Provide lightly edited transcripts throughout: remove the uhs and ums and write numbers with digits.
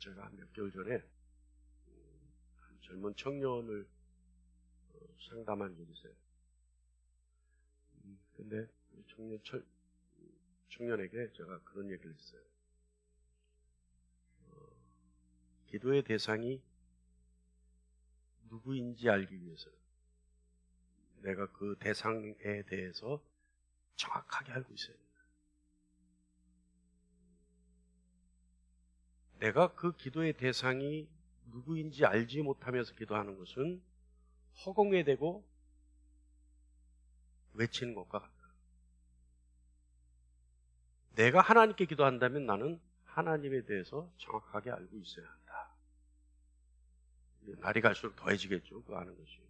제가 몇 개월 전에 한 젊은 청년을 상담한 적이 있어요. 근데 청년에게 제가 그런 얘기를 했어요. 기도의 대상이 누구인지 알기 위해서 내가 그 대상에 대해서 정확하게 알고 있어야 된다. 내가 그 기도의 대상이 누구인지 알지 못하면서 기도하는 것은 허공에 대고 외치는 것과 같다. 내가 하나님께 기도한다면 나는 하나님에 대해서 정확하게 알고 있어야 한다. 날이 갈수록 더해지겠죠. 그 아는 것이.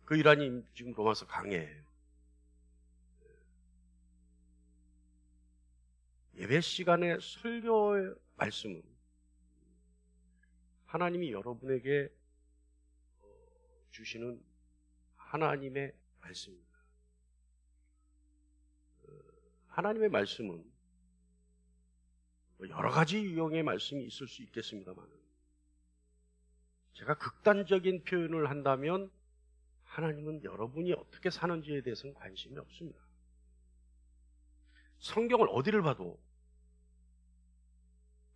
그 일환이 지금 로마서 강해예요. 예배 시간에 설교의 말씀은 하나님이 여러분에게 주시는 하나님의 말씀입니다. 하나님의 말씀은 여러 가지 유형의 말씀이 있을 수 있겠습니다만 제가 극단적인 표현을 한다면 하나님은 여러분이 어떻게 사는지에 대해서는 관심이 없습니다. 성경을 어디를 봐도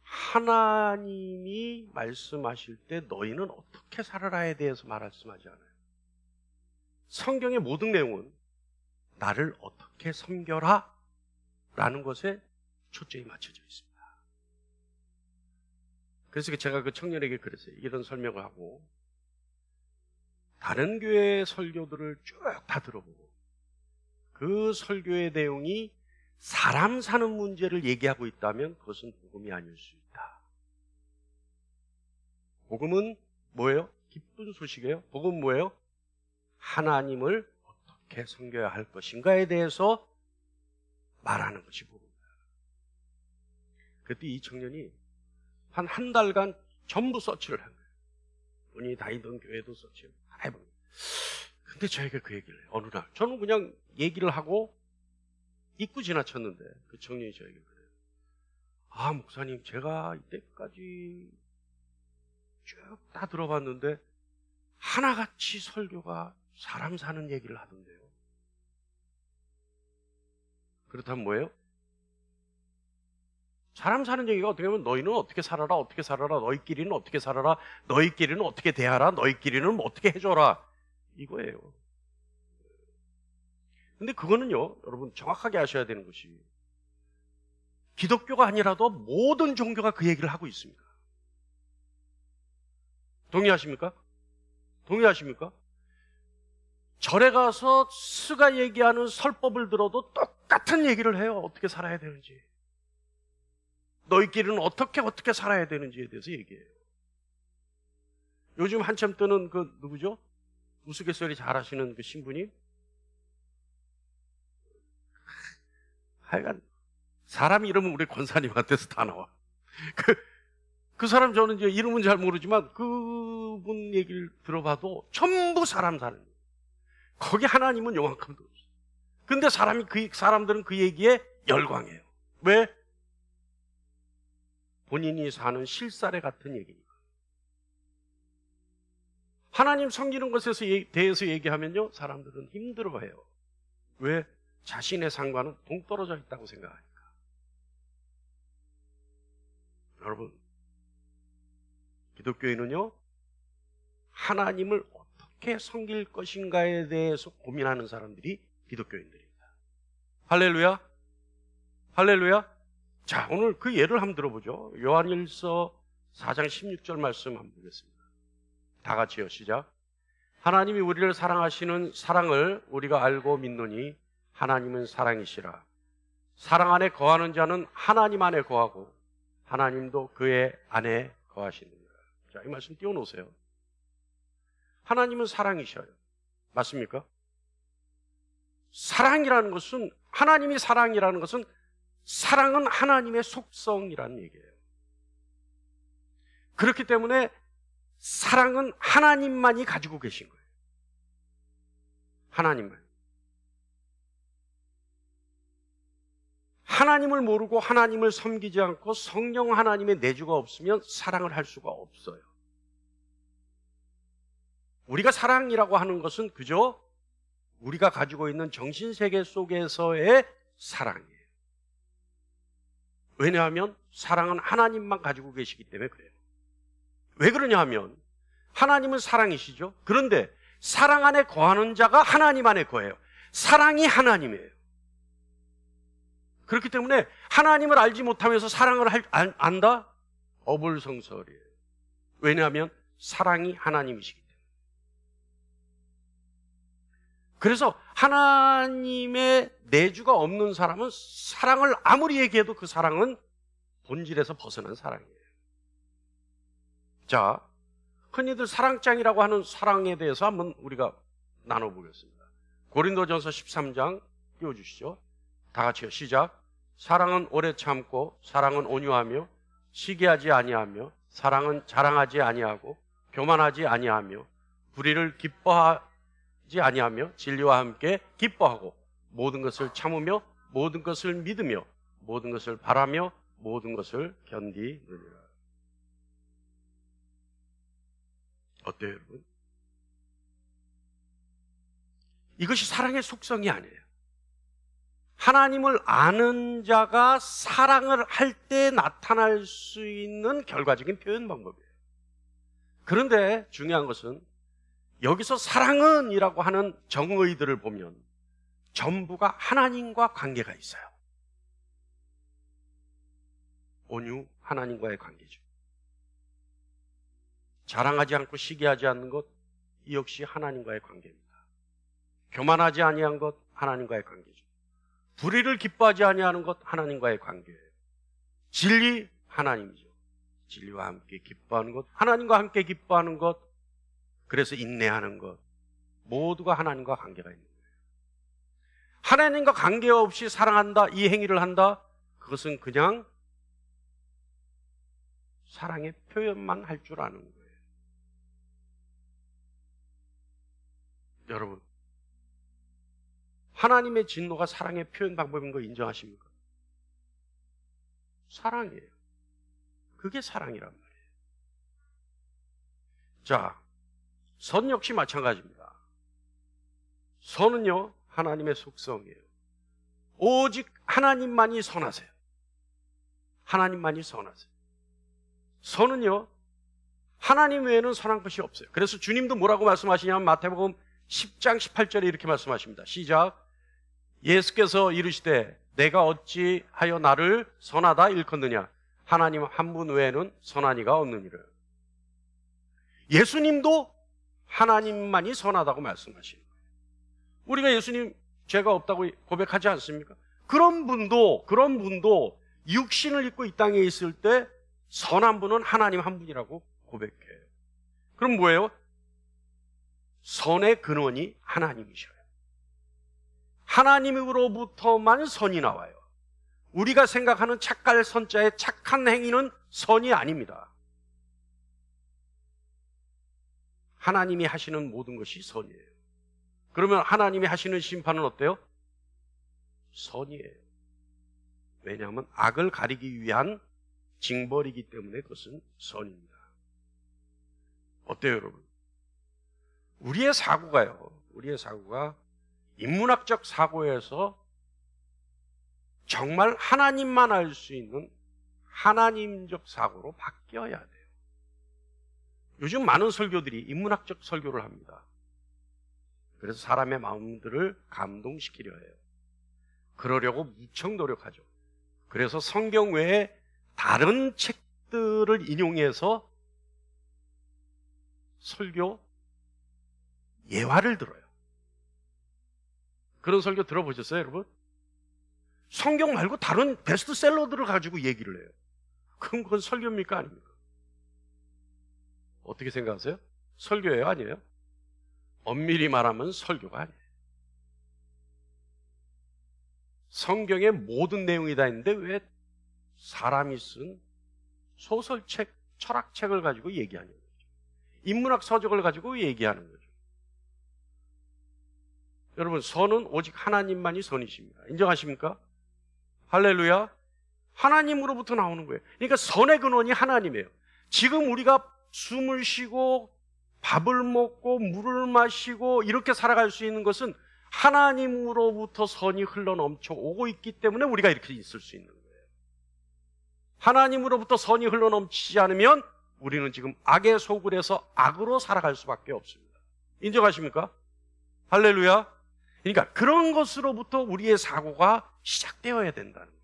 하나님이 말씀하실 때 너희는 어떻게 살아라에 대해서 말씀하지 않아요. 성경의 모든 내용은 나를 어떻게 섬겨라 라는 것에 초점이 맞춰져 있습니다. 그래서 제가 그 청년에게 그랬어요. 이런 설명을 하고 다른 교회 설교들을 쭉 다 들어보고 그 설교의 내용이 사람 사는 문제를 얘기하고 있다면 그것은 복음이 아닐 수 있다. 복음은 뭐예요? 기쁜 소식이에요. 복음은 뭐예요? 하나님을 어떻게 섬겨야 할 것인가에 대해서 말하는 것이 복음입니다. 그때 이 청년이 한 달간 전부 서치를 한 거예요. 본인이 다니던 교회도 서치를 다 해본 거예요. 근데 저에게 그 얘기를 해요. 어느 날 저는 그냥 얘기를 하고 잊고 지나쳤는데 그 청년이 저에게 그래요. 아, 목사님, 제가 이때까지 쭉 다 들어봤는데 하나같이 설교가 사람 사는 얘기를 하던데요. 그렇다면 뭐예요? 사람 사는 얘기가 어떻게 보면 너희는 어떻게 살아라, 어떻게 살아라, 너희끼리는 어떻게 살아라, 너희끼리는 어떻게 대하라, 너희끼리는 뭐 어떻게 해줘라, 이거예요. 근데 그거는요, 여러분 정확하게 아셔야 되는 것이 기독교가 아니라도 모든 종교가 그 얘기를 하고 있습니다. 동의하십니까? 동의하십니까? 절에 가서 스가 얘기하는 설법을 들어도 똑같은 얘기를 해요. 어떻게 살아야 되는지. 너희끼리는 어떻게 살아야 되는지에 대해서 얘기해요. 요즘 한참 뜨는 그 누구죠? 우스갯소리 잘하시는 그 신부님? 하여간 사람 이름은 우리 권사님한테서 다 나와. 그 사람 저는 이제 이름은 잘 모르지만 그분 얘기를 들어봐도 전부 사람 사는 거예요. 거기 하나님은 요만큼도 없어요. 근데 사람들은 그 얘기에 열광해요. 왜? 본인이 사는 실사례 같은 얘기니까. 하나님 섬기는 것에 대해서 얘기하면요, 사람들은 힘들어해요. 왜? 자신의 상관은 동떨어져 있다고 생각하니까. 여러분, 기독교인은요, 하나님을 어떻게 섬길 것인가에 대해서 고민하는 사람들이 기독교인들입니다. 할렐루야? 할렐루야? 자, 오늘 그 예를 한번 들어보죠. 요한일서 4장 16절 말씀 한번 보겠습니다. 다 같이요, 시작. 하나님이 우리를 사랑하시는 사랑을 우리가 알고 믿노니 하나님은 사랑이시라. 사랑 안에 거하는 자는 하나님 안에 거하고 하나님도 그의 안에 거하시느니라. 자, 이 말씀 띄워놓으세요. 하나님은 사랑이셔요. 맞습니까? 사랑이라는 것은, 하나님이 사랑이라는 것은 사랑은 하나님의 속성이라는 얘기예요. 그렇기 때문에 사랑은 하나님만이 가지고 계신 거예요. 하나님만. 하나님을 모르고 하나님을 섬기지 않고 성령 하나님의 내주가 없으면 사랑을 할 수가 없어요. 우리가 사랑이라고 하는 것은 그저 우리가 가지고 있는 정신세계 속에서의 사랑이에요. 왜냐하면 사랑은 하나님만 가지고 계시기 때문에 그래요. 왜 그러냐 하면 하나님은 사랑이시죠. 그런데 사랑 안에 거하는 자가 하나님 안에 거해요. 사랑이 하나님이에요. 그렇기 때문에 하나님을 알지 못하면서 사랑을 안다? 어불성설이에요. 왜냐하면 사랑이 하나님이시기 때문에. 그래서 하나님의 내주가 없는 사람은 사랑을 아무리 얘기해도 그 사랑은 본질에서 벗어난 사랑이에요. 자, 흔히들 사랑장이라고 하는 사랑에 대해서 한번 우리가 나눠보겠습니다. 고린도전서 13장 띄워주시죠. 다 같이요. 시작. 사랑은 오래 참고, 사랑은 온유하며, 시기하지 아니하며, 사랑은 자랑하지 아니하고, 교만하지 아니하며, 불의를 기뻐하지 아니하며, 진리와 함께 기뻐하고, 모든 것을 참으며, 모든 것을 믿으며, 모든 것을 바라며, 모든 것을 견디느니라. 어때요, 여러분? 이것이 사랑의 속성이 아니에요. 하나님을 아는 자가 사랑을 할 때 나타날 수 있는 결과적인 표현 방법이에요. 그런데 중요한 것은 여기서 사랑은 이라고 하는 정의들을 보면 전부가 하나님과 관계가 있어요. 온유, 하나님과의 관계죠. 자랑하지 않고 시기하지 않는 것, 이 역시 하나님과의 관계입니다. 교만하지 아니한 것, 하나님과의 관계죠. 불의를 기뻐하지 아니하는 것, 하나님과의 관계예요. 진리, 하나님이죠. 진리와 함께 기뻐하는 것, 하나님과 함께 기뻐하는 것, 그래서 인내하는 것, 모두가 하나님과 관계가 있는 거예요. 하나님과 관계없이 사랑한다, 이 행위를 한다, 그것은 그냥 사랑의 표현만 할 줄 아는 거예요. 여러분, 하나님의 진노가 사랑의 표현 방법인 거 인정하십니까? 사랑이에요. 그게 사랑이란 말이에요. 자, 선 역시 마찬가지입니다. 선은요, 하나님의 속성이에요. 오직 하나님만이 선하세요. 하나님만이 선하세요. 선은요, 하나님 외에는 선한 것이 없어요. 그래서 주님도 뭐라고 말씀하시냐면 마태복음 10장 18절에 이렇게 말씀하십니다. 시작. 예수께서 이르시되 내가 어찌하여 나를 선하다 일컫느냐. 하나님 한 분 외에는 선한 이가 없느니라. 예수님도 하나님만이 선하다고 말씀하시는 거예요. 우리가 예수님 죄가 없다고 고백하지 않습니까? 그런 분도 육신을 입고 이 땅에 있을 때 선한 분은 하나님 한 분이라고 고백해요. 그럼 뭐예요? 선의 근원이 하나님이셔요. 하나님으로부터만 선이 나와요. 우리가 생각하는 착갈 선자의 착한 행위는 선이 아닙니다. 하나님이 하시는 모든 것이 선이에요. 그러면 하나님이 하시는 심판은 어때요? 선이에요. 왜냐하면 악을 가리기 위한 징벌이기 때문에 그것은 선입니다. 어때요, 여러분? 우리의 사고가 인문학적 사고에서 정말 하나님만 알 수 있는 하나님적 사고로 바뀌어야 돼요. 요즘 많은 설교들이 인문학적 설교를 합니다. 그래서 사람의 마음들을 감동시키려 해요. 그러려고 무척 노력하죠. 그래서 성경 외에 다른 책들을 인용해서 설교 예화를 들어요. 그런 설교 들어보셨어요, 여러분? 성경 말고 다른 베스트셀러들을 가지고 얘기를 해요. 그럼 그건 설교입니까? 아닙니까? 어떻게 생각하세요? 설교예요? 아니에요? 엄밀히 말하면 설교가 아니에요. 성경의 모든 내용이 다 있는데 왜 사람이 쓴 소설책, 철학책을 가지고 얘기하는 거죠? 인문학 서적을 가지고 얘기하는 거죠. 여러분, 선은 오직 하나님만이 선이십니다. 인정하십니까? 할렐루야. 하나님으로부터 나오는 거예요. 그러니까 선의 근원이 하나님이에요. 지금 우리가 숨을 쉬고 밥을 먹고 물을 마시고 이렇게 살아갈 수 있는 것은 하나님으로부터 선이 흘러넘쳐 오고 있기 때문에 우리가 이렇게 있을 수 있는 거예요. 하나님으로부터 선이 흘러넘치지 않으면 우리는 지금 악의 소굴에서 악으로 살아갈 수밖에 없습니다. 인정하십니까? 할렐루야. 그러니까 그런 것으로부터 우리의 사고가 시작되어야 된다는 거예요.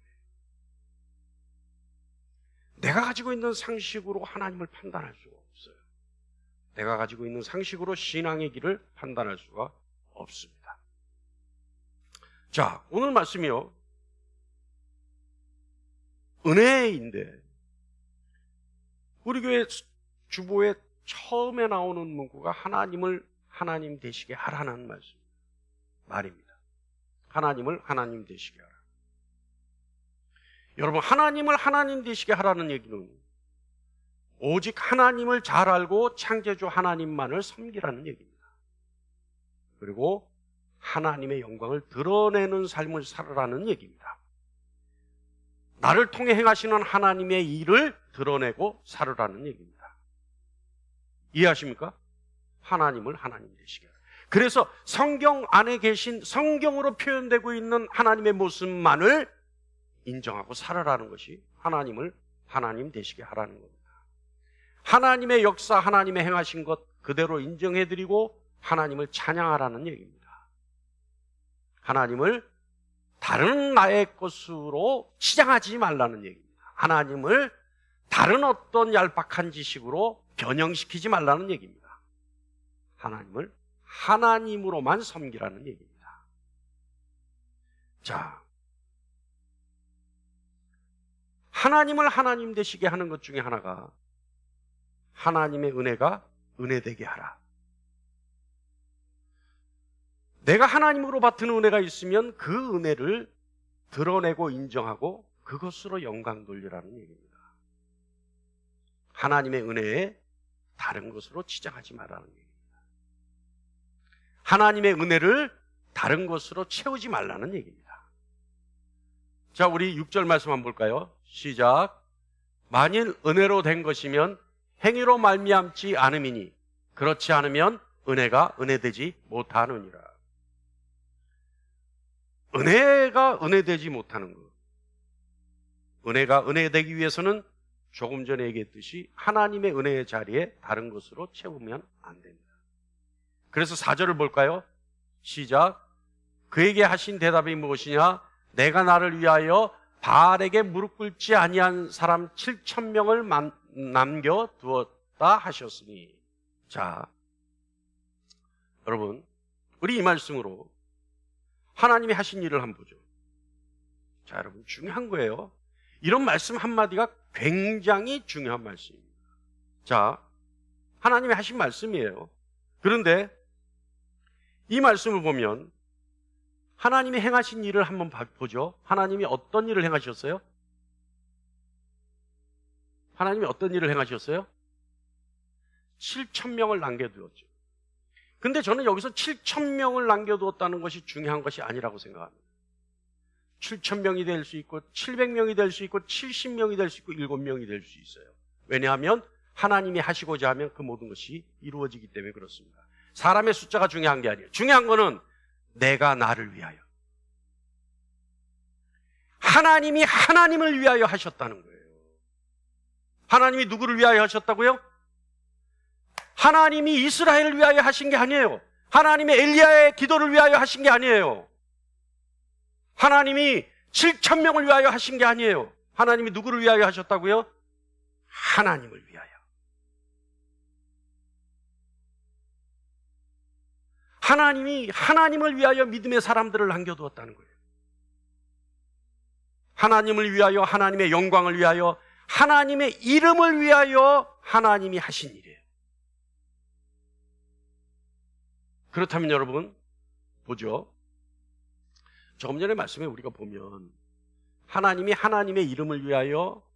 내가 가지고 있는 상식으로 하나님을 판단할 수가 없어요. 내가 가지고 있는 상식으로 신앙의 길을 판단할 수가 없습니다. 자, 오늘 말씀이요, 은혜인데 우리 교회 주보에 처음에 나오는 문구가 하나님을 하나님 되시게 하라는 말입니다. 하나님을 하나님 되시게 하라. 여러분, 하나님을 하나님 되시게 하라는 얘기는 오직 하나님을 잘 알고 창조주 하나님만을 섬기라는 얘기입니다. 그리고 하나님의 영광을 드러내는 삶을 살아라는 얘기입니다. 나를 통해 행하시는 하나님의 일을 드러내고 살으라는 얘기입니다. 이해하십니까? 하나님을 하나님 되시게 하라. 그래서 성경 안에 계신, 성경으로 표현되고 있는 하나님의 모습만을 인정하고 살아라는 것이 하나님을 하나님 되시게 하라는 겁니다. 하나님의 역사, 하나님의 행하신 것 그대로 인정해드리고 하나님을 찬양하라는 얘기입니다. 하나님을 다른 나의 것으로 치장하지 말라는 얘기입니다. 하나님을 다른 어떤 얄팍한 지식으로 변형시키지 말라는 얘기입니다. 하나님을 하나님으로만 섬기라는 얘기입니다. 자, 하나님을 하나님 되시게 하는 것 중에 하나가 하나님의 은혜가 은혜되게 하라. 내가 하나님으로 받은 은혜가 있으면 그 은혜를 드러내고 인정하고 그것으로 영광 돌리라는 얘기입니다. 하나님의 은혜에 다른 것으로 치장하지 말라는 얘기입니다. 하나님의 은혜를 다른 것으로 채우지 말라는 얘기입니다. 자, 우리 6절 말씀 한번 볼까요? 시작. 만일 은혜로 된 것이면 행위로 말미암지 않음이니 그렇지 않으면 은혜가 은혜되지 못하느니라. 은혜가 은혜되지 못하는 것. 은혜가 은혜되기 위해서는 조금 전에 얘기했듯이 하나님의 은혜의 자리에 다른 것으로 채우면 안 됩니다. 그래서 4절을 볼까요? 시작. 그에게 하신 대답이 무엇이냐? 내가 나를 위하여 바알에게 무릎 꿇지 아니한 사람 7,000명을 남겨두었다 하셨으니. 자, 여러분, 우리 이 말씀으로 하나님이 하신 일을 한번 보죠. 자, 여러분, 중요한 거예요. 이런 말씀 한마디가 굉장히 중요한 말씀입니다. 자, 하나님이 하신 말씀이에요. 그런데 이 말씀을 보면 하나님이 행하신 일을 한번 보죠. 하나님이 어떤 일을 행하셨어요? 하나님이 어떤 일을 행하셨어요? 7,000명을 남겨두었죠. 근데 저는 여기서 7,000명을 남겨두었다는 것이 중요한 것이 아니라고 생각합니다. 7,000명이 될 수 있고 700명이 될 수 있고 70명이 될 수 있고 7명이 될 수 있어요. 왜냐하면 하나님이 하시고자 하면 그 모든 것이 이루어지기 때문에 그렇습니다. 사람의 숫자가 중요한 게 아니에요. 중요한 거는 내가 나를 위하여, 하나님이 하나님을 위하여 하셨다는 거예요. 하나님이 누구를 위하여 하셨다고요? 하나님이 이스라엘을 위하여 하신 게 아니에요. 하나님이 엘리야의 기도를 위하여 하신 게 아니에요. 하나님이 7,000명을 위하여 하신 게 아니에요. 하나님이 누구를 위하여 하셨다고요? 하나님을 위하여. 하나님이 하나님을 위하여 믿음의 사람들을 남겨두었다는 거예요. 하나님을 위하여, 하나님의 영광을 위하여, 하나님의 이름을 위하여 하나님이 하신 일이에요. 그렇다면 여러분, 보죠. 조금 전에 말씀에 우리가 보면 하나님이 하나님의 이름을 위하여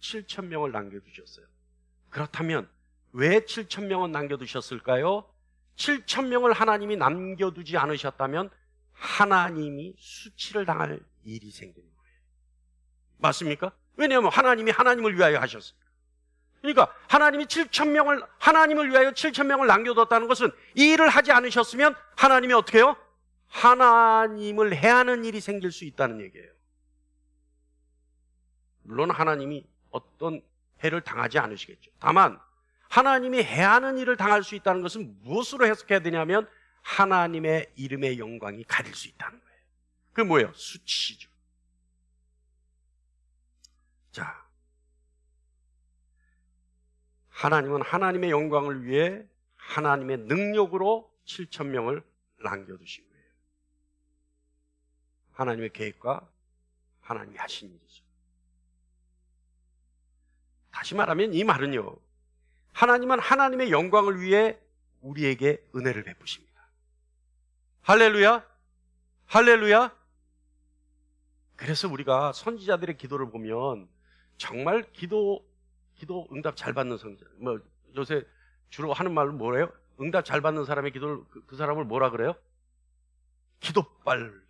7,000명을 남겨두셨어요. 그렇다면 왜 7,000명을 남겨두셨을까요? 7,000명을 하나님이 남겨두지 않으셨다면 하나님이 수치를 당할 일이 생기는 거예요. 맞습니까? 왜냐하면 하나님이 하나님을 위하여 하셨어요. 그러니까 하나님이 7,000명을 하나님을 위하여 7,000명을 남겨뒀다는 것은 이 일을 하지 않으셨으면 하나님이 어떻게 해요? 하나님을 해하는 일이 생길 수 있다는 얘기예요. 물론 하나님이 어떤 해를 당하지 않으시겠죠. 다만 하나님이 해하는 일을 당할 수 있다는 것은 무엇으로 해석해야 되냐면 하나님의 이름의 영광이 가릴 수 있다는 거예요. 그게 뭐예요? 수치죠. 자, 하나님은 하나님의 영광을 위해 하나님의 능력으로 7,000명을 남겨두신 거예요. 하나님의 계획과 하나님이 하신 일이죠. 다시 말하면 이 말은요, 하나님은 하나님의 영광을 위해 우리에게 은혜를 베푸십니다. 할렐루야, 할렐루야. 그래서 우리가 선지자들의 기도를 보면 정말 기도 응답 잘 받는 선지자, 뭐 요새 주로 하는 말로 뭐래요? 응답 잘 받는 사람의 기도를 그 사람을 뭐라 그래요? 기도빨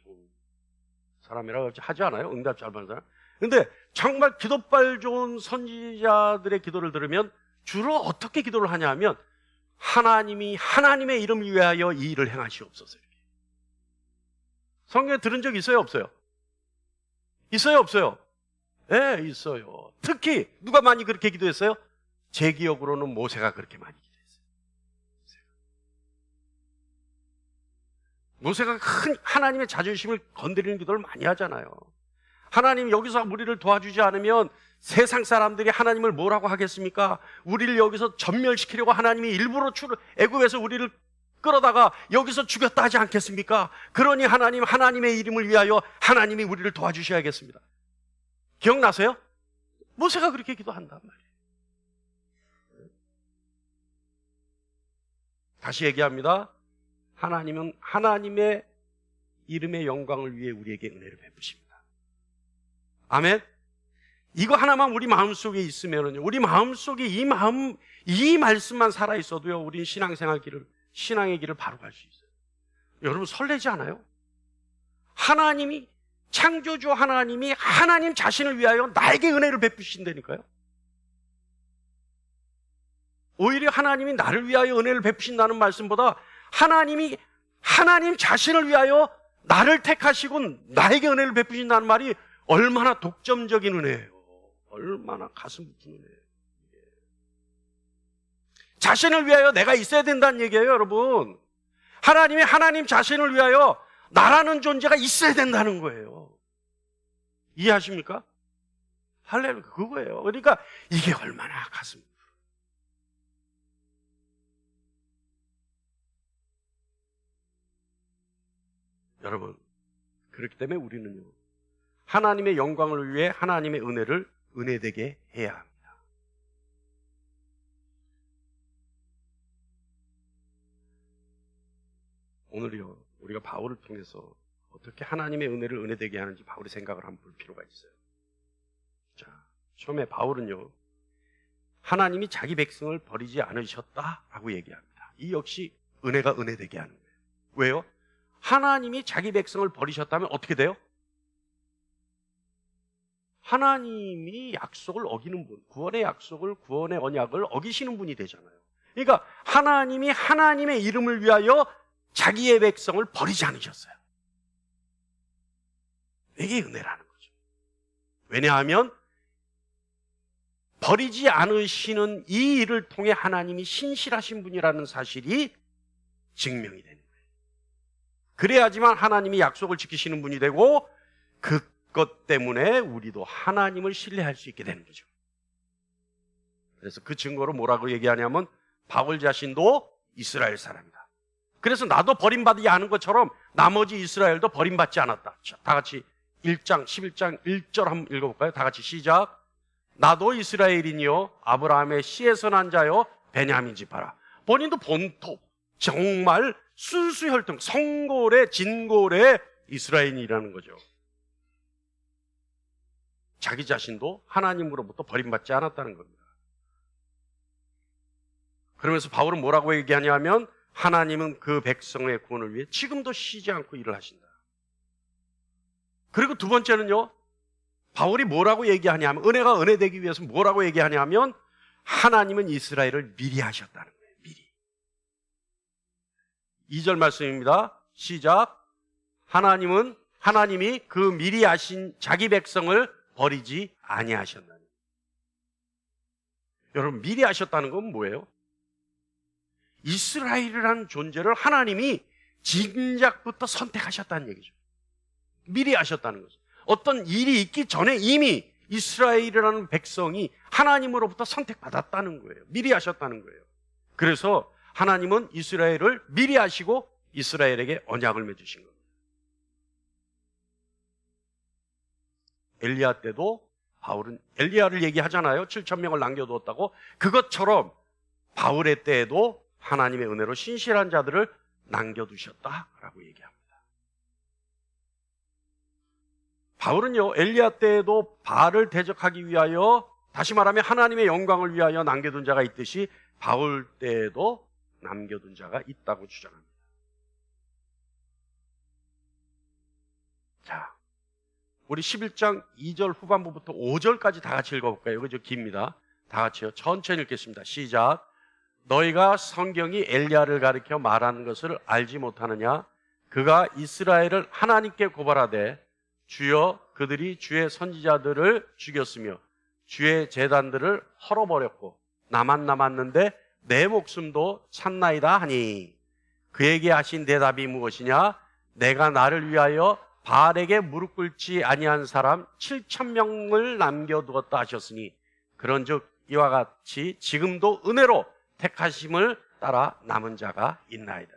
사람이라고 하지 않아요? 응답 잘 받는 사람. 근데 정말 기도빨 좋은 선지자들의 기도를 들으면 주로 어떻게 기도를 하냐 하면 하나님이 하나님의 이름을 위하여 이 일을 행하시옵소서. 이렇게. 성경에 들은 적 있어요? 없어요? 있어요? 없어요? 네, 있어요. 특히 누가 많이 그렇게 기도했어요? 제 기억으로는 모세가 그렇게 많이 기도했어요. 모세가 큰 하나님의 자존심을 건드리는 기도를 많이 하잖아요. 하나님 여기서 우리를 도와주지 않으면 세상 사람들이 하나님을 뭐라고 하겠습니까? 우리를 여기서 전멸시키려고 하나님이 일부러 애굽에서 우리를 끌어다가 여기서 죽였다 하지 않겠습니까? 그러니 하나님의 이름을 위하여 하나님이 우리를 도와주셔야겠습니다. 기억나세요? 모세가 그렇게 기도한단 말이에요. 다시 얘기합니다. 하나님은 하나님의 이름의 영광을 위해 우리에게 은혜를 베푸십니다. 아멘. 이거 하나만 우리 마음속에 있으면요, 우리 마음속에 이 말씀만 살아있어도요, 우린 신앙의 길을 바로 갈 수 있어요. 여러분 설레지 않아요? 하나님이, 창조주 하나님이 하나님 자신을 위하여 나에게 은혜를 베푸신다니까요. 오히려 하나님이 나를 위하여 은혜를 베푸신다는 말씀보다 하나님이 하나님 자신을 위하여 나를 택하시고 나에게 은혜를 베푸신다는 말이 얼마나 독점적인 은혜예요. 얼마나 가슴 붙은 은혜예요. 자신을 위하여 내가 있어야 된다는 얘기예요, 여러분. 하나님이 하나님 자신을 위하여 나라는 존재가 있어야 된다는 거예요. 이해하십니까? 할렐루야, 그거예요. 그러니까 이게 얼마나 가슴. 여러분, 그렇기 때문에 우리는요, 하나님의 영광을 위해 하나님의 은혜를 은혜되게 해야 합니다. 오늘이요, 우리가 바울을 통해서 어떻게 하나님의 은혜를 은혜되게 하는지 바울의 생각을 한번 볼 필요가 있어요. 자, 처음에 바울은요, 하나님이 자기 백성을 버리지 않으셨다라고 얘기합니다. 이 역시 은혜가 은혜되게 하는 거예요. 왜요? 하나님이 자기 백성을 버리셨다면 어떻게 돼요? 하나님이 약속을 어기는 분, 구원의 약속을, 구원의 언약을 어기시는 분이 되잖아요. 그러니까 하나님이 하나님의 이름을 위하여 자기의 백성을 버리지 않으셨어요. 이게 은혜라는 거죠. 왜냐하면 버리지 않으시는 이 일을 통해 하나님이 신실하신 분이라는 사실이 증명이 되는 거예요. 그래야지만 하나님이 약속을 지키시는 분이 되고 그것 때문에 우리도 하나님을 신뢰할 수 있게 되는 거죠. 그래서 그 증거로 뭐라고 얘기하냐면 바울 자신도 이스라엘 사람이다. 그래서 나도 버림받지 않은 것처럼 나머지 이스라엘도 버림받지 않았다. 자, 다 같이 1장 11장 1절 한번 읽어볼까요? 다 같이 시작. 나도 이스라엘인이요 아브라함의 씨에서 난 자요 베냐민 지파라. 본인도 본토 정말 순수혈통 성골의 진골의 이스라엘인이라는 거죠. 자기 자신도 하나님으로부터 버림받지 않았다는 겁니다. 그러면서 바울은 뭐라고 얘기하냐면 하나님은 그 백성의 구원을 위해 지금도 쉬지 않고 일을 하신다. 그리고 두 번째는요, 바울이 뭐라고 얘기하냐면, 은혜가 은혜되기 위해서 뭐라고 얘기하냐면 하나님은 이스라엘을 미리 하셨다는 거예요. 미리. 2절 말씀입니다. 시작. 하나님이 그 미리 하신 자기 백성을 버리지 아니하셨나니. 여러분, 미리 하셨다는 건 뭐예요? 이스라엘이라는 존재를 하나님이 진작부터 선택하셨다는 얘기죠. 미리 하셨다는 거죠. 어떤 일이 있기 전에 이미 이스라엘이라는 백성이 하나님으로부터 선택받았다는 거예요. 미리 하셨다는 거예요. 그래서 하나님은 이스라엘을 미리 하시고 이스라엘에게 언약을 맺으신 겁니다. 엘리야 때도 바울은 엘리야를 얘기하잖아요. 7,000명을 남겨두었다고. 그것처럼 바울의 때에도 하나님의 은혜로 신실한 자들을 남겨두셨다라고 얘기합니다. 바울은요, 엘리야 때에도 바알을 대적하기 위하여, 다시 말하면 하나님의 영광을 위하여 남겨둔 자가 있듯이 바울 때에도 남겨둔 자가 있다고 주장합니다. 자, 우리 11장 2절 후반부부터 5절까지 다 같이 읽어볼까요? 이거 좀 깁니다. 다 같이요. 천천히 읽겠습니다. 시작. 너희가 성경이 엘리야를 가리켜 말하는 것을 알지 못하느냐? 그가 이스라엘을 하나님께 고발하되 주여 그들이 주의 선지자들을 죽였으며 주의 제단들을 헐어버렸고 나만 남았는데 내 목숨도 찼나이다 하니 그에게 하신 대답이 무엇이냐? 내가 나를 위하여 바알에게 무릎 꿇지 아니한 사람 7,000명을 남겨두었다 하셨으니 그런즉 이와 같이 지금도 은혜로 택하심을 따라 남은 자가 있느니라.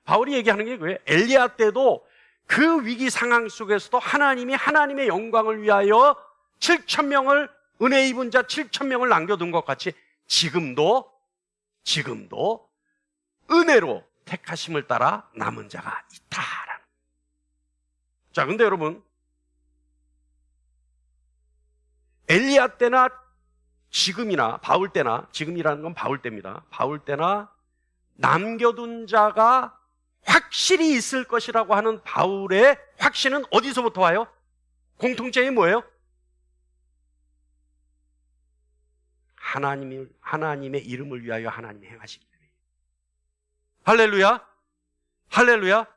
바울이 얘기하는 게 그거예요. 엘리야 때도 그 위기 상황 속에서도 하나님이 하나님의 영광을 위하여 7,000명을 은혜 입은 자 7,000명을 남겨둔 것 같이 지금도 은혜로 택하심을 따라 남은 자가 있다라는. 자, 근데 여러분, 엘리야 때나 지금이나 바울 때나, 지금이라는 건 바울 때입니다. 바울 때나 남겨둔 자가 확실히 있을 것이라고 하는 바울의 확신은 어디서부터 와요? 공통점이 뭐예요? 하나님의 이름을 위하여 하나님이 행하시기 때문에. 할렐루야. 할렐루야.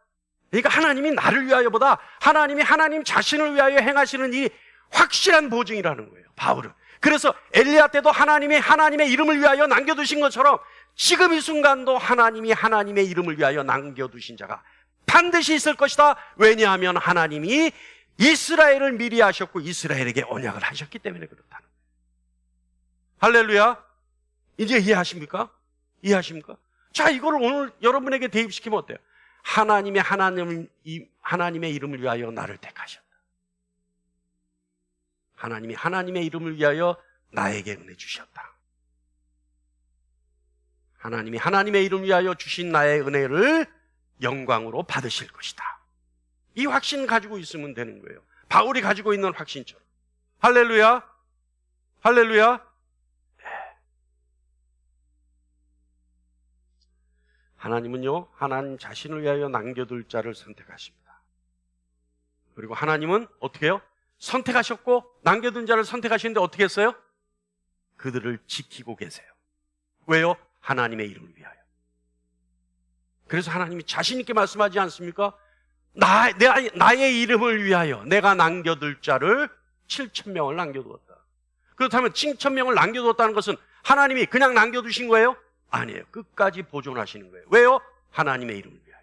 그러니까 하나님이 나를 위하여보다 하나님이 하나님 자신을 위하여 행하시는 일이 확실한 보증이라는 거예요, 바울은. 그래서 엘리야 때도 하나님의 이름을 위하여 남겨두신 것처럼 지금 이 순간도 하나님이 하나님의 이름을 위하여 남겨두신 자가 반드시 있을 것이다. 왜냐하면 하나님이 이스라엘을 미리 하셨고 이스라엘에게 언약을 하셨기 때문에 그렇다는 거예요. 할렐루야. 이제 이해하십니까? 이해하십니까? 자, 이거를 오늘 여러분에게 대입시키면 어때요? 하나님의 이름을 위하여 나를 택하셨다. 하나님이 하나님의 이름을 위하여 나에게 은혜 주셨다. 하나님이 하나님의 이름을 위하여 주신 나의 은혜를 영광으로 받으실 것이다. 이 확신 가지고 있으면 되는 거예요. 바울이 가지고 있는 확신처럼. 할렐루야. 할렐루야. 하나님은요, 하나님 자신을 위하여 남겨둘 자를 선택하십니다. 그리고 하나님은 어떻게 해요? 선택하셨고 남겨둔 자를 선택하시는데 어떻게 했어요? 그들을 지키고 계세요. 왜요? 하나님의 이름을 위하여. 그래서 하나님이 자신 있게 말씀하지 않습니까? 나의 이름을 위하여 내가 남겨둘 자를 7,000명을 남겨두었다. 그렇다면 7,000명을 남겨두었다는 것은 하나님이 그냥 남겨두신 거예요? 아니에요. 끝까지 보존하시는 거예요. 왜요? 하나님의 이름을 위하여.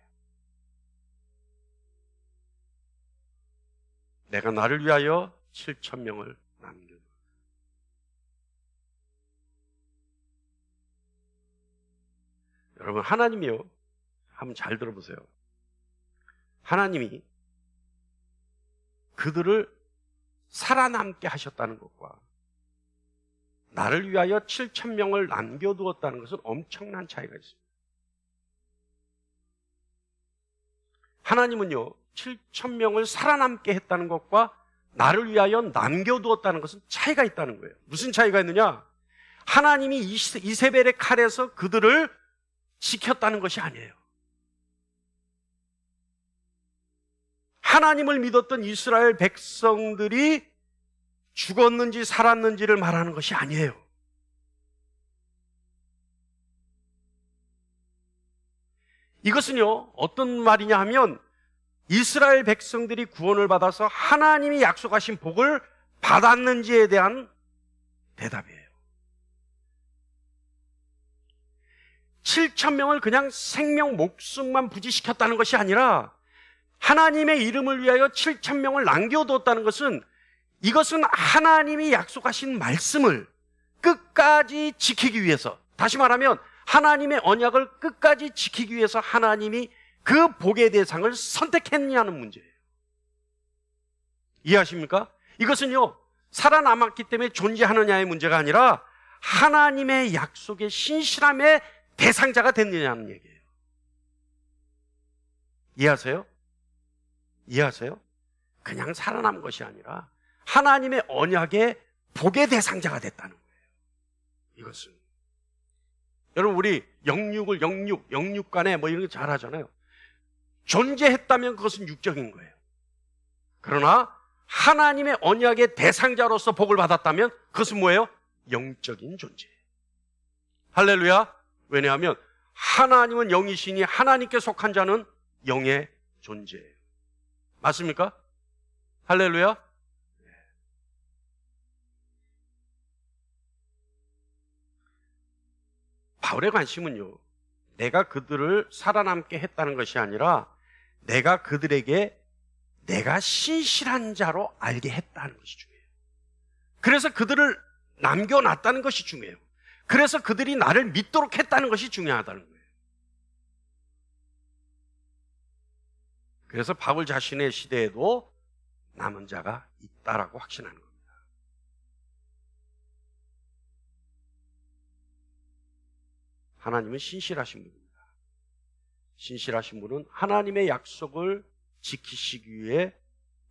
내가 나를 위하여 7,000명을 남겨두었다. 여러분, 하나님이요, 한번 잘 들어보세요. 하나님이 그들을 살아남게 하셨다는 것과 나를 위하여 7,000명을 남겨두었다는 것은 엄청난 차이가 있습니다. 하나님은요, 7,000명을 살아남게 했다는 것과 나를 위하여 남겨두었다는 것은 차이가 있다는 거예요. 무슨 차이가 있느냐? 하나님이 이세벨의 칼에서 그들을 지켰다는 것이 아니에요. 하나님을 믿었던 이스라엘 백성들이 죽었는지 살았는지를 말하는 것이 아니에요. 이것은요, 어떤 말이냐 하면 이스라엘 백성들이 구원을 받아서 하나님이 약속하신 복을 받았는지에 대한 대답이에요. 7,000명을 그냥 생명 목숨만 부지시켰다는 것이 아니라 하나님의 이름을 위하여 7,000명을 남겨두었다는 것은, 이것은 하나님이 약속하신 말씀을 끝까지 지키기 위해서, 다시 말하면 하나님의 언약을 끝까지 지키기 위해서 하나님이 그 복의 대상을 선택했냐는 문제예요. 이해하십니까? 이것은요, 살아남았기 때문에 존재하느냐의 문제가 아니라 하나님의 약속의 신실함의 대상자가 됐느냐는 얘기예요. 이해하세요? 이해하세요? 그냥 살아남은 것이 아니라 하나님의 언약의 복의 대상자가 됐다는 거예요. 이것은. 여러분, 우리 영육간에 뭐 이런 거 잘 하잖아요. 존재했다면 그것은 육적인 거예요. 그러나 하나님의 언약의 대상자로서 복을 받았다면 그것은 뭐예요? 영적인 존재예요. 할렐루야. 왜냐하면 하나님은 영이시니 하나님께 속한 자는 영의 존재예요. 맞습니까? 할렐루야. 바울의 관심은요, 내가 그들을 살아남게 했다는 것이 아니라 내가 그들에게 내가 신실한 자로 알게 했다는 것이 중요해요. 그래서 그들을 남겨놨다는 것이 중요해요. 그래서 그들이 나를 믿도록 했다는 것이 중요하다는 거예요. 그래서 바울 자신의 시대에도 남은 자가 있다라고 확신하는 겁니다. 하나님은 신실하신 분입니다. 신실하신 분은 하나님의 약속을 지키시기 위해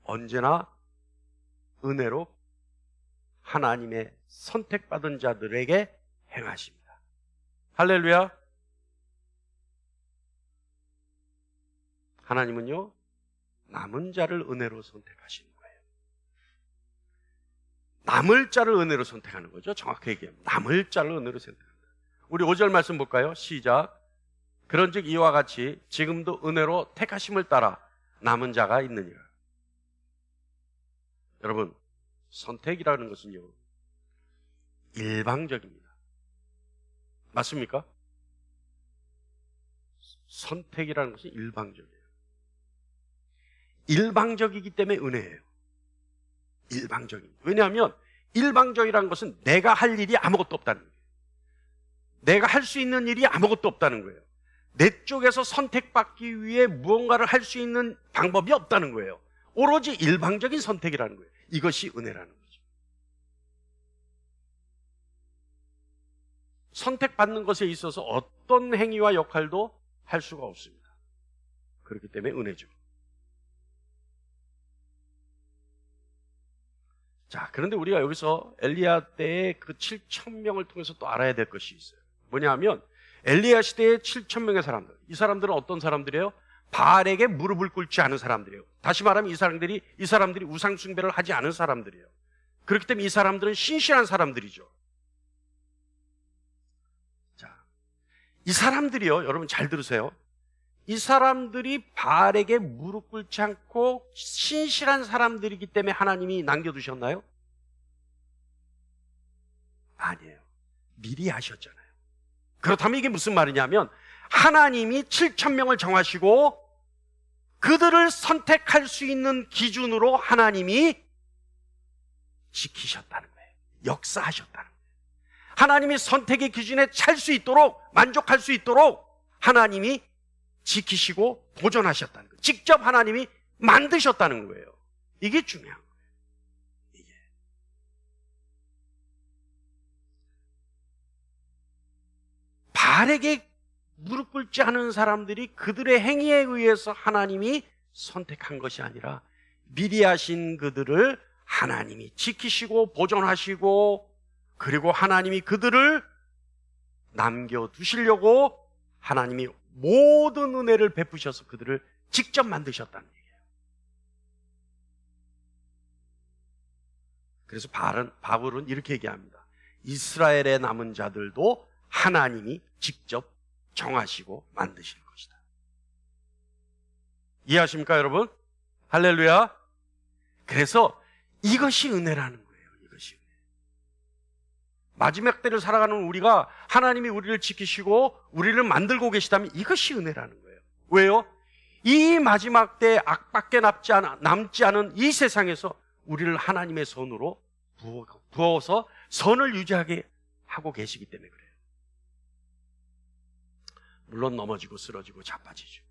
언제나 은혜로 하나님의 선택받은 자들에게 행하십니다. 할렐루야. 하나님은요, 남은 자를 은혜로 선택하시는 거예요. 남을 자를 은혜로 선택하는 거죠. 정확히 얘기하면 남을 자를 은혜로 선택합니다. 우리 5절 말씀 볼까요? 시작. 그런즉 이와 같이 지금도 은혜로 택하심을 따라 남은 자가 있느니라. 여러분, 선택이라는 것은요, 일방적입니다. 맞습니까? 선택이라는 것은 일방적이에요. 일방적이기 때문에 은혜예요. 일방적입니다. 왜냐하면 일방적이라는 것은 내가 할 일이 아무것도 없다는 거예요. 내가 할 수 있는 일이 아무것도 없다는 거예요. 내 쪽에서 선택받기 위해 무언가를 할 수 있는 방법이 없다는 거예요. 오로지 일방적인 선택이라는 거예요. 이것이 은혜라는 거죠. 선택받는 것에 있어서 어떤 행위와 역할도 할 수가 없습니다. 그렇기 때문에 은혜죠. 자, 그런데 우리가 여기서 엘리야 때의 그 7,000명을 통해서 또 알아야 될 것이 있어요. 뭐냐 하면 엘리야 시대의 7,000명의 사람들, 이 사람들은 어떤 사람들이에요? 바알에게 무릎을 꿇지 않은 사람들이에요. 다시 말하면 이 사람들이 우상 숭배를 하지 않은 사람들이에요. 그렇기 때문에 이 사람들은 신실한 사람들이죠. 자, 이 사람들이요, 여러분 잘 들으세요. 이 사람들이 바알에게 무릎 꿇지 않고 신실한 사람들이기 때문에 하나님이 남겨두셨나요? 아니에요. 미리 하셨잖아요. 그렇다면 이게 무슨 말이냐면 하나님이 7,000명을 정하시고 그들을 선택할 수 있는 기준으로 하나님이 지키셨다는 거예요. 역사하셨다는 거예요. 하나님이 선택의 기준에 찰 수 있도록, 만족할 수 있도록 하나님이 지키시고 보존하셨다는 거예요. 직접 하나님이 만드셨다는 거예요. 이게 중요한 거예요. 이게. 바알에게 무릎 꿇지 않은 사람들이 그들의 행위에 의해서 하나님이 선택한 것이 아니라 미리 하신 그들을 하나님이 지키시고 보존하시고, 그리고 하나님이 그들을 남겨두시려고 하나님이 모든 은혜를 베푸셔서 그들을 직접 만드셨다는 얘기예요. 그래서 바울은 이렇게 얘기합니다. 이스라엘의 남은 자들도 하나님이 직접 정하시고 만드실 것이다. 이해하십니까, 여러분? 할렐루야. 그래서 이것이 은혜라는 거예요. 이것이 은혜. 마지막 때를 살아가는 우리가 하나님이 우리를 지키시고 우리를 만들고 계시다면 이것이 은혜라는 거예요. 왜요? 이 마지막 때 악밖에 남지 않은 이 세상에서 우리를 하나님의 손으로 부어서 선을 유지하게 하고 계시기 때문에 그래요. 물론 넘어지고 쓰러지고 자빠지죠.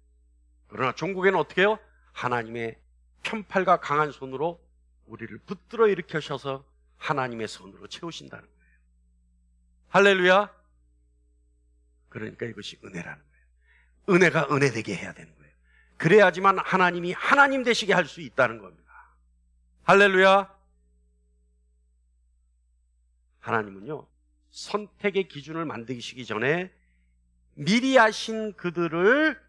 그러나 종국에는 어떻게 해요? 하나님의 편팔과 강한 손으로 우리를 붙들어 일으켜셔서 하나님의 손으로 채우신다는 거예요. 할렐루야. 그러니까 이것이 은혜라는 거예요. 은혜가 은혜되게 해야 되는 거예요. 그래야지만 하나님이 하나님 되시게 할 수 있다는 겁니다. 할렐루야. 하나님은요, 선택의 기준을 만드시기 전에 미리 아신 그들을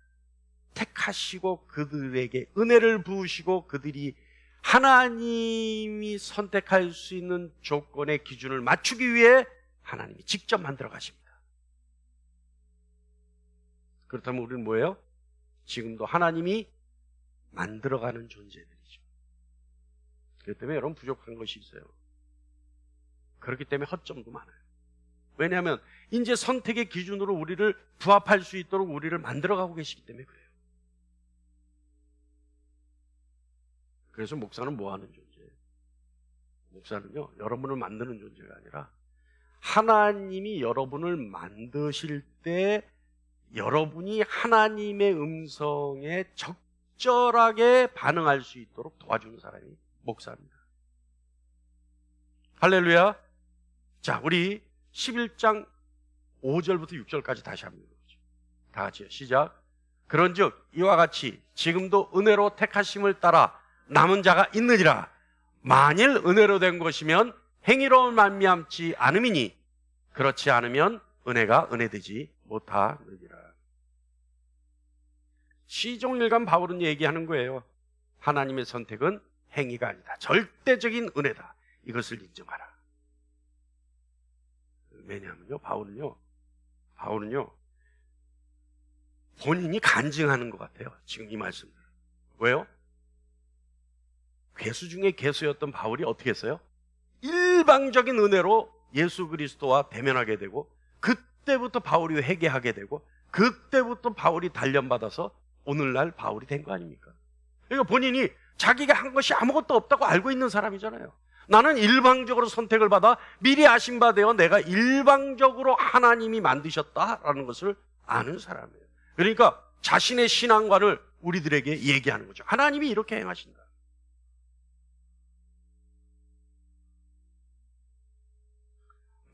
택하시고 그들에게 은혜를 부으시고 그들이 하나님이 선택할 수 있는 조건의 기준을 맞추기 위해 하나님이 직접 만들어 가십니다. 그렇다면 우리는 뭐예요? 지금도 하나님이 만들어가는 존재들이죠. 그렇기 때문에 여러분 부족한 것이 있어요. 그렇기 때문에 허점도 많아요. 왜냐하면 이제 선택의 기준으로 우리를 부합할 수 있도록 우리를 만들어가고 계시기 때문에 그래요. 그래서 목사는 뭐 하는 존재예요? 목사는요, 여러분을 만드는 존재가 아니라 하나님이 여러분을 만드실 때 여러분이 하나님의 음성에 적절하게 반응할 수 있도록 도와주는 사람이 목사입니다. 할렐루야. 자, 우리 11장 5절부터 6절까지 다시 한번 읽어보죠. 다 같이요. 시작. 그런즉 이와 같이 지금도 은혜로 택하심을 따라 남은 자가 있느니라. 만일 은혜로 된 것이면 행위로 말미암지 않음이니 그렇지 않으면 은혜가 은혜되지 못하느니라. 시종일관 바울은 얘기하는 거예요. 하나님의 선택은 행위가 아니다. 절대적인 은혜다. 이것을 인정하라. 왜냐하면요, 바울은요 본인이 간증하는 것 같아요. 지금 이 말씀들. 왜요? 괴수 중에 괴수였던 바울이 어떻게 했어요? 일방적인 은혜로 예수 그리스도와 대면하게 되고, 그때부터 바울이 회개하게 되고, 그때부터 바울이 단련받아서 오늘날 바울이 된 거 아닙니까? 그러니까 본인이 자기가 한 것이 아무것도 없다고 알고 있는 사람이잖아요. 나는 일방적으로 선택을 받아 미리 아신 바 되어 내가 일방적으로 하나님이 만드셨다라는 것을 아는 사람이에요. 그러니까 자신의 신앙관을 우리들에게 얘기하는 거죠. 하나님이 이렇게 행하신다.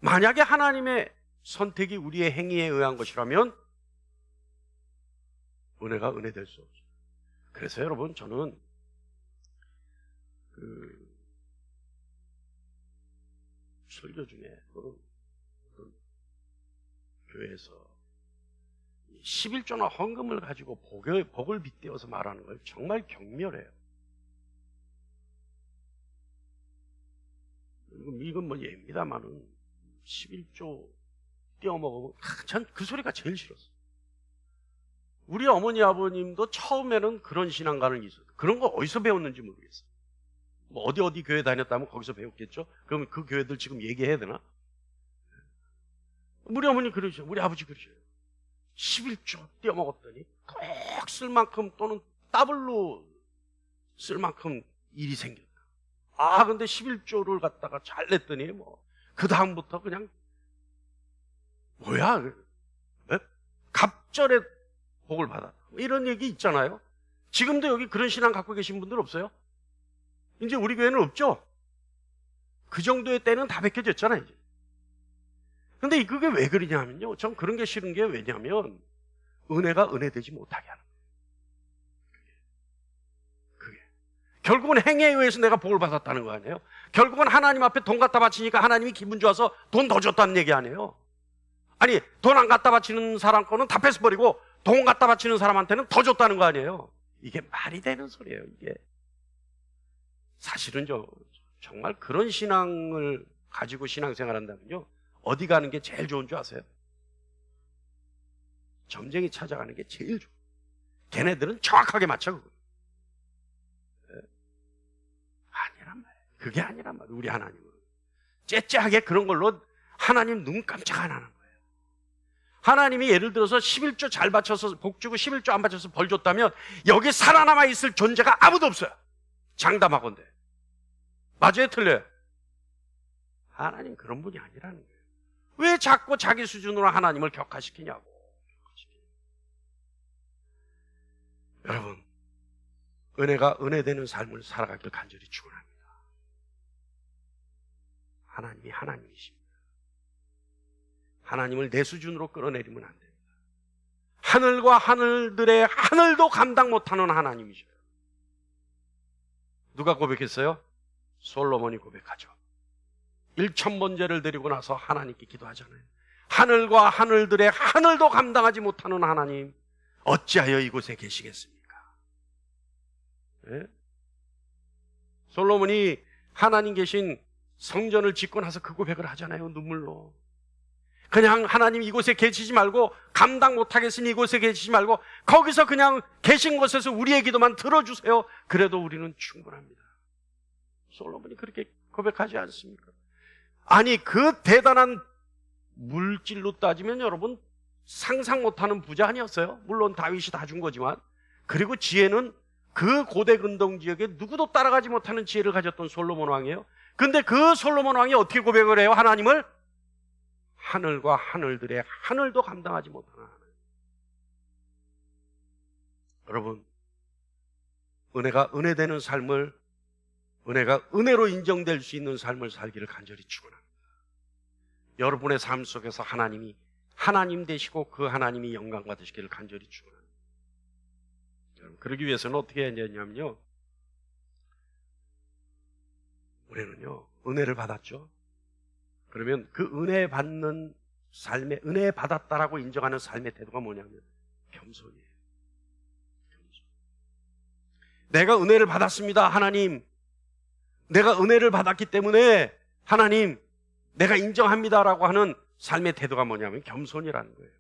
만약에 하나님의 선택이 우리의 행위에 의한 것이라면 은혜가 은혜될 수 없죠. 그래서 여러분, 저는 설교 중에 교회에서 11조나 헌금을 가지고 복을 빗대어서 말하는 걸 정말 경멸해요. 이건 뭐 예입니다만은 11조 떼어먹으면 전 그 소리가 제일 싫었어요. 우리 어머니 아버님도 처음에는 그런 신앙관을 있었어요. 그런 거 어디서 배웠는지 모르겠어요. 뭐 어디 교회 다녔다면 거기서 배웠겠죠. 그러면 그 교회들 지금 얘기해야 되나? 우리 어머니 그러셔요. 우리 아버지 그러셔요. 11조 떼어먹었더니 꼭 쓸 만큼 또는 더블로 쓸 만큼 일이 생겼다. 근데 11조를 갖다가 잘 냈더니 뭐 그 다음부터 그냥 뭐야? 네? 갑절에 복을 받았다. 이런 얘기 있잖아요. 지금도 여기 그런 신앙 갖고 계신 분들 없어요? 이제 우리 교회는 없죠? 그 정도의 때는 다 베껴졌잖아요, 이제. 근데 그게 왜 그러냐면요. 전 그런 게 싫은 게 왜냐면 은혜가 은혜되지 못하게 하는 거예요. 그게. 결국은 행위에 의해서 내가 복을 받았다는 거 아니에요? 결국은 하나님 앞에 돈 갖다 바치니까 하나님이 기분 좋아서 돈 더 줬다는 얘기 아니에요? 아니, 돈 안 갖다 바치는 사람 거는 다 뺏어버리고 돈 갖다 바치는 사람한테는 더 줬다는 거 아니에요? 이게 말이 되는 소리예요, 이게. 사실은 정말 그런 신앙을 가지고 신앙생활 한다면요, 어디 가는 게 제일 좋은 줄 아세요? 점쟁이 찾아가는 게 제일 좋아요. 걔네들은 정확하게 맞춰. 그거. 아니란 말이에요. 그게 아니란 말이에요. 우리 하나님은 째째하게 그런 걸로 하나님 눈 깜짝 안 하는 거예요. 하나님이 예를 들어서 11조 잘 바쳐서 복 주고 11조 안 바쳐서 벌 줬다면 여기 살아남아 있을 존재가 아무도 없어요. 장담하건대. 맞아요, 틀려요? 하나님 그런 분이 아니라는 거예요. 왜 자꾸 자기 수준으로 하나님을 격하시키냐고. 여러분, 은혜가 은혜되는 삶을 살아가길 간절히 축원합니다. 하나님이 하나님이십니다. 하나님을 내 수준으로 끌어내리면 안 됩니다. 하늘과 하늘들의 하늘도 감당 못하는 하나님이셔요. 누가 고백했어요? 솔로몬이 고백하죠. 1,000번제를 드리고 나서 하나님께 기도하잖아요. 하늘과 하늘들의 하늘도 감당하지 못하는 하나님, 어찌하여 이곳에 계시겠습니까? 네? 솔로몬이 하나님 계신 성전을 짓고 나서 그 고백을 하잖아요. 눈물로. 그냥 하나님 이곳에 계시지 말고, 감당 못하겠으니 이곳에 계시지 말고 거기서 그냥 계신 곳에서 우리의 기도만 들어주세요. 그래도 우리는 충분합니다. 솔로몬이 그렇게 고백하지 않습니까? 아니, 그 대단한, 물질로 따지면 여러분 상상 못하는 부자 아니었어요? 물론 다윗이 다 준 거지만. 그리고 지혜는 그 고대 근동 지역에 누구도 따라가지 못하는 지혜를 가졌던 솔로몬 왕이에요. 근데 그 솔로몬 왕이 어떻게 고백을 해요? 하나님을 하늘과 하늘들의 하늘도 감당하지 못하는 하나님. 여러분, 은혜가 은혜되는 삶을, 은혜가 은혜로 인정될 수 있는 삶을 살기를 간절히 축원합니다. 여러분의 삶 속에서 하나님이 하나님 되시고 그 하나님이 영광 받으시기를 간절히 축원합니다. 여러분, 그러기 위해서는 어떻게 해야 되냐면요, 우리는요 은혜를 받았죠. 그러면 그 은혜 받는 삶에, 은혜 받았다라고 인정하는 삶의 태도가 뭐냐면 겸손이에요. 겸손. 내가 은혜를 받았습니다, 하나님. 내가 은혜를 받았기 때문에 하나님, 내가 인정합니다라고 하는 삶의 태도가 뭐냐면 겸손이라는 거예요.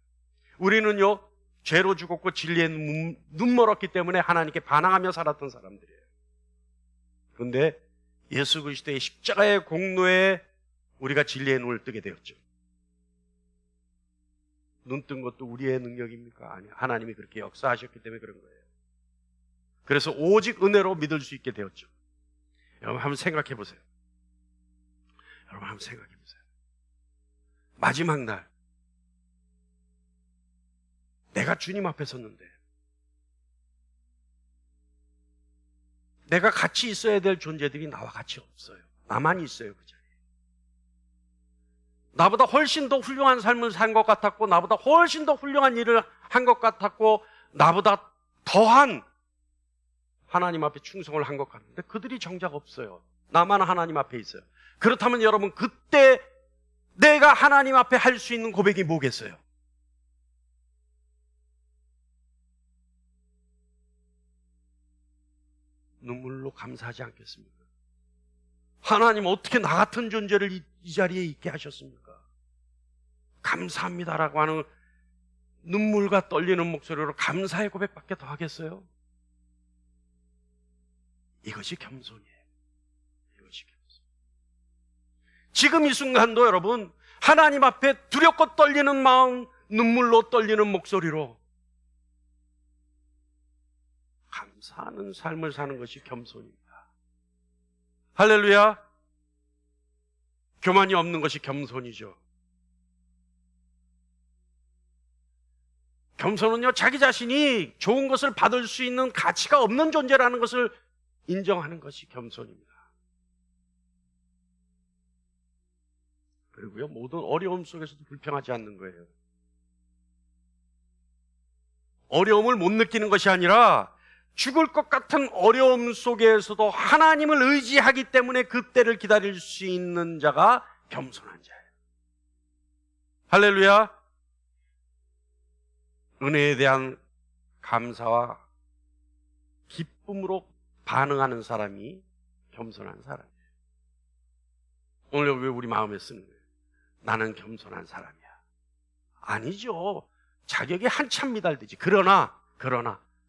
우리는요 죄로 죽었고 진리에 눈 멀었기 때문에 하나님께 반항하며 살았던 사람들이에요. 그런데 예수 그리스도의 십자가의 공로에 우리가 진리의 눈을 뜨게 되었죠. 눈 뜬 것도 우리의 능력입니까? 아니요. 하나님이 그렇게 역사하셨기 때문에 그런 거예요. 그래서 오직 은혜로 믿을 수 있게 되었죠. 여러분 한번 생각해 보세요. 여러분 한번 생각해 보세요. 마지막 날 내가 주님 앞에 섰는데 내가 같이 있어야 될 존재들이 나와 같이 없어요. 나만 있어요, 그 자리에. 나보다 훨씬 더 훌륭한 삶을 산 것 같았고, 나보다 훨씬 더 훌륭한 일을 한 것 같았고, 나보다 더한 하나님 앞에 충성을 한 것 같은데 그들이 정작 없어요. 나만 하나님 앞에 있어요. 그렇다면 여러분, 그때 내가 하나님 앞에 할 수 있는 고백이 뭐겠어요? 눈물로 감사하지 않겠습니까? 하나님, 어떻게 나 같은 존재를 이 자리에 있게 하셨습니까? 감사합니다라고 하는 눈물과 떨리는 목소리로 감사의 고백밖에 더 하겠어요? 이것이 겸손이에요. 이것이 겸손. 지금 이 순간도 여러분, 하나님 앞에 두렵고 떨리는 마음, 눈물로 떨리는 목소리로 감사하는 삶을 사는 것이 겸손입니다. 할렐루야. 교만이 없는 것이 겸손이죠. 겸손은요, 자기 자신이 좋은 것을 받을 수 있는 가치가 없는 존재라는 것을 인정하는 것이 겸손입니다. 그리고요, 모든 어려움 속에서도 불평하지 않는 거예요. 어려움을 못 느끼는 것이 아니라 죽을 것 같은 어려움 속에서도 하나님을 의지하기 때문에 그때를 기다릴 수 있는 자가 겸손한 자예요. 할렐루야. 은혜에 대한 감사와 기쁨으로 반응하는 사람이 겸손한 사람이에요. 오늘 왜 우리 마음에 쓰는 거예요? 나는 겸손한 사람이야. 아니죠. 자격이 한참 미달되지. 그러나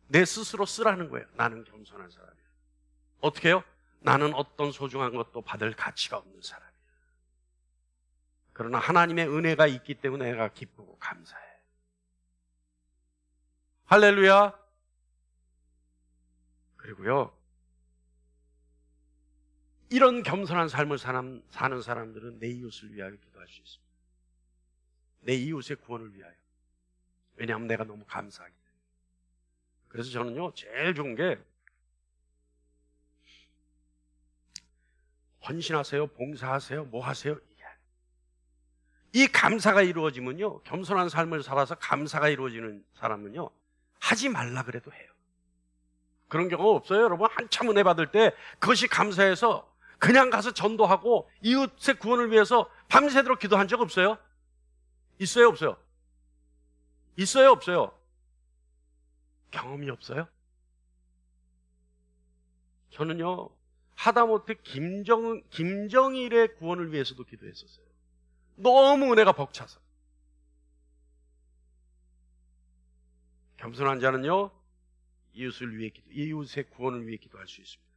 내 스스로 쓰라는 거예요. 나는 겸손한 사람이야. 어떻게 해요? 나는 어떤 소중한 것도 받을 가치가 없는 사람이야. 그러나 하나님의 은혜가 있기 때문에 내가 기쁘고 감사해. 할렐루야. 그리고요, 이런 겸손한 삶을 사는 사람들은 내 이웃을 위하여 기도할 수 있습니다. 내 이웃의 구원을 위하여. 왜냐하면 내가 너무 감사하기 때문에. 그래서 저는요, 제일 좋은 게 헌신하세요, 봉사하세요, 뭐 하세요. 이 감사가 이루어지면요, 겸손한 삶을 살아서 감사가 이루어지는 사람은요, 하지 말라 그래도 해요. 그런 경우 없어요, 여러분? 한참 은혜 받을 때 그것이 감사해서 그냥 가서 전도하고 이웃의 구원을 위해서 밤새도록 기도한 적 없어요? 있어요, 없어요? 있어요, 없어요? 경험이 없어요? 저는요, 하다못해 김정일의 구원을 위해서도 기도했었어요. 너무 은혜가 벅차서. 겸손한 자는요, 이웃의 구원을 위해 기도할 수 있습니다.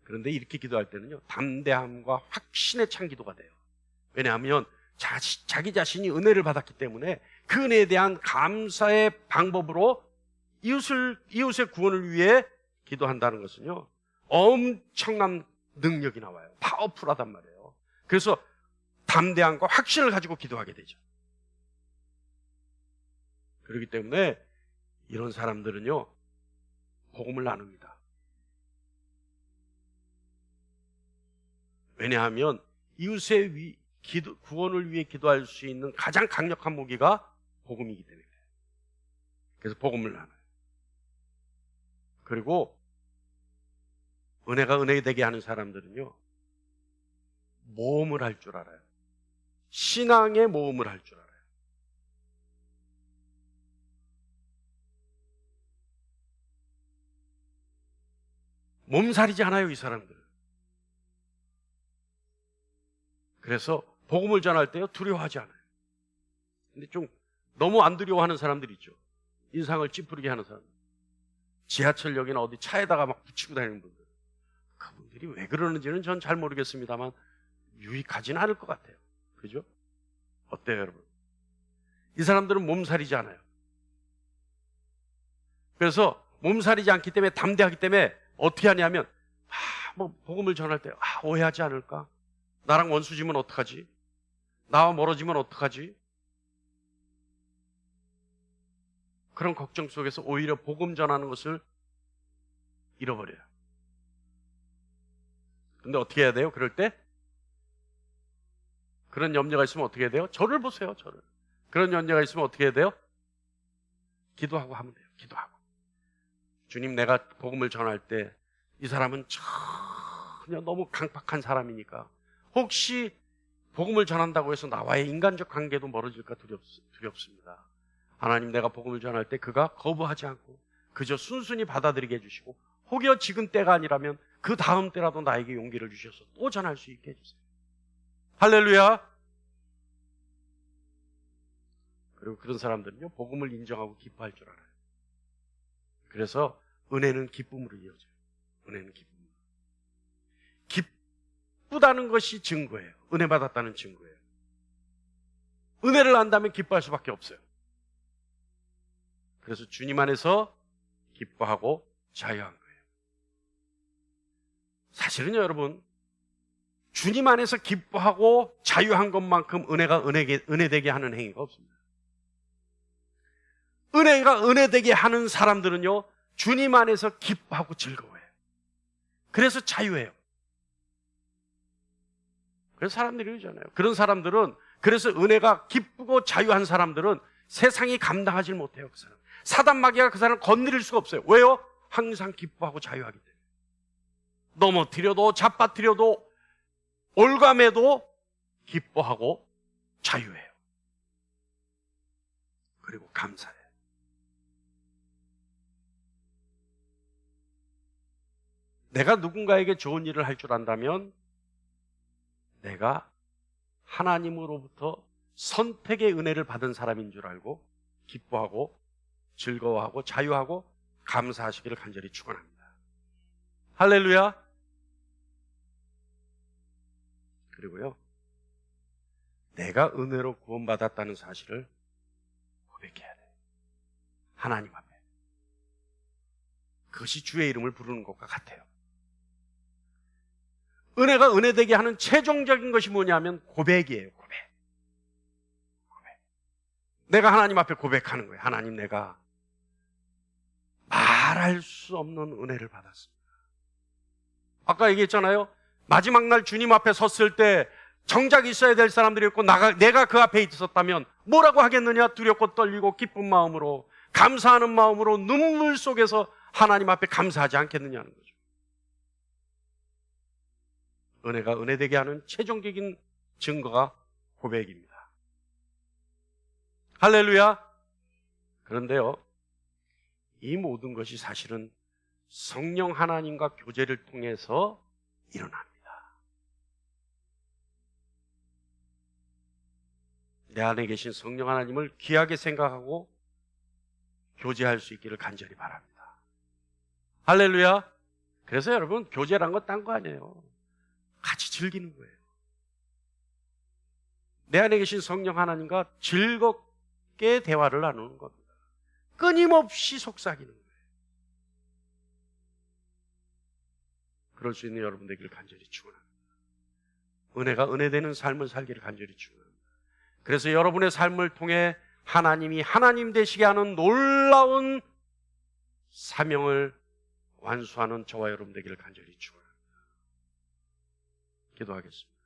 그런데 이렇게 기도할 때는요, 담대함과 확신에 찬 기도가 돼요. 왜냐하면 자기 자신이 은혜를 받았기 때문에 그 은혜에 대한 감사의 방법으로 이웃의 구원을 위해 기도한다는 것은요, 엄청난 능력이 나와요. 파워풀하단 말이에요. 그래서 담대함과 확신을 가지고 기도하게 되죠. 그렇기 때문에 이런 사람들은요, 복음을 나눕니다. 왜냐하면 이웃의 구원을 위해 기도할 수 있는 가장 강력한 무기가 복음이기 때문에 그래요. 그래서 복음을 나눠요. 그리고 은혜가 은혜 되게 하는 사람들은요, 모험을 할 줄 알아요. 신앙의 모험을 할 줄 알아요. 몸살이지 않아요, 이 사람들은. 그래서 복음을 전할 때요, 두려워하지 않아요. 근데 좀 너무 안 두려워하는 사람들이 있죠. 인상을 찌푸리게 하는 사람들. 지하철역이나 어디 차에다가 막 붙이고 다니는 분들. 그분들이 왜 그러는지는 전 잘 모르겠습니다만 유익하지는 않을 것 같아요. 그죠? 어때요, 여러분? 이 사람들은 몸살이지 않아요. 그래서 몸살이지 않기 때문에, 담대하기 때문에 어떻게 하냐면, 뭐 복음을 전할 때 오해하지 않을까? 나랑 원수지면 어떡하지? 나와 멀어지면 어떡하지? 그런 걱정 속에서 오히려 복음 전하는 것을 잃어버려요. 근데 어떻게 해야 돼요? 그럴 때? 그런 염려가 있으면 어떻게 해야 돼요? 저를 보세요, 저를. 그런 염려가 있으면 어떻게 해야 돼요? 기도하고 하면 돼요. 기도하고. 주님, 내가 복음을 전할 때 이 사람은 전혀 너무 강팍한 사람이니까 혹시 복음을 전한다고 해서 나와의 인간적 관계도 멀어질까 두렵습니다. 하나님, 내가 복음을 전할 때 그가 거부하지 않고 그저 순순히 받아들이게 해주시고, 혹여 지금 때가 아니라면 그 다음 때라도 나에게 용기를 주셔서 또 전할 수 있게 해주세요. 할렐루야. 그리고 그런 사람들은요, 복음을 인정하고 기뻐할 줄 알아요. 그래서 은혜는 기쁨으로 이어져요. 은혜는 기쁨으로. 기쁘다는 것이 증거예요. 은혜 받았다는 증거예요. 은혜를 안다면 기뻐할 수밖에 없어요. 그래서 주님 안에서 기뻐하고 자유한 거예요. 사실은요, 여러분, 주님 안에서 기뻐하고 자유한 것만큼 은혜가 은혜되게 하는 행위가 없습니다. 은혜가 은혜되게 하는 사람들은요, 주님 안에서 기뻐하고 즐거워해요. 그래서 자유해요. 그래서 사람들이 그러잖아요. 그런 사람들은, 그래서 은혜가 기쁘고 자유한 사람들은 세상이 감당하지 못해요. 그 사람. 사단 마귀가 그 사람을 건드릴 수가 없어요. 왜요? 항상 기뻐하고 자유하기 때문에. 넘어뜨려도 잡아뜨려도 올감해도 기뻐하고 자유해요. 그리고 감사해요. 내가 누군가에게 좋은 일을 할 줄 안다면 내가 하나님으로부터 선택의 은혜를 받은 사람인 줄 알고 기뻐하고 즐거워하고 자유하고 감사하시기를 간절히 축원합니다. 할렐루야. 그리고요, 내가 은혜로 구원받았다는 사실을 고백해야 돼. 하나님 앞에. 그것이 주의 이름을 부르는 것과 같아요. 은혜가 은혜되게 하는 최종적인 것이 뭐냐면 고백이에요. 고백. 내가 하나님 앞에 고백하는 거예요. 하나님, 내가 말할 수 없는 은혜를 받았습니다. 아까 얘기했잖아요. 마지막 날 주님 앞에 섰을 때 정작 있어야 될 사람들이 있고 내가 그 앞에 있었다면 뭐라고 하겠느냐? 두렵고 떨리고 기쁜 마음으로, 감사하는 마음으로 눈물 속에서 하나님 앞에 감사하지 않겠느냐는 거죠. 은혜가 은혜되게 하는 최종적인 증거가 고백입니다. 할렐루야. 그런데요, 이 모든 것이 사실은 성령 하나님과 교제를 통해서 일어납니다. 내 안에 계신 성령 하나님을 귀하게 생각하고 교제할 수 있기를 간절히 바랍니다. 할렐루야. 그래서 여러분, 교제란 건 딴 거 아니에요. 같이 즐기는 거예요. 내 안에 계신 성령 하나님과 즐겁게 대화를 나누는 겁니다. 끊임없이 속삭이는 거예요. 그럴 수 있는 여러분 되기를 간절히 축원합니다. 은혜가 은혜되는 삶을 살기를 간절히 축원합니다. 그래서 여러분의 삶을 통해 하나님이 하나님 되시게 하는 놀라운 사명을 완수하는 저와 여러분 되기를 간절히 축원합니다. 기도하겠습니다.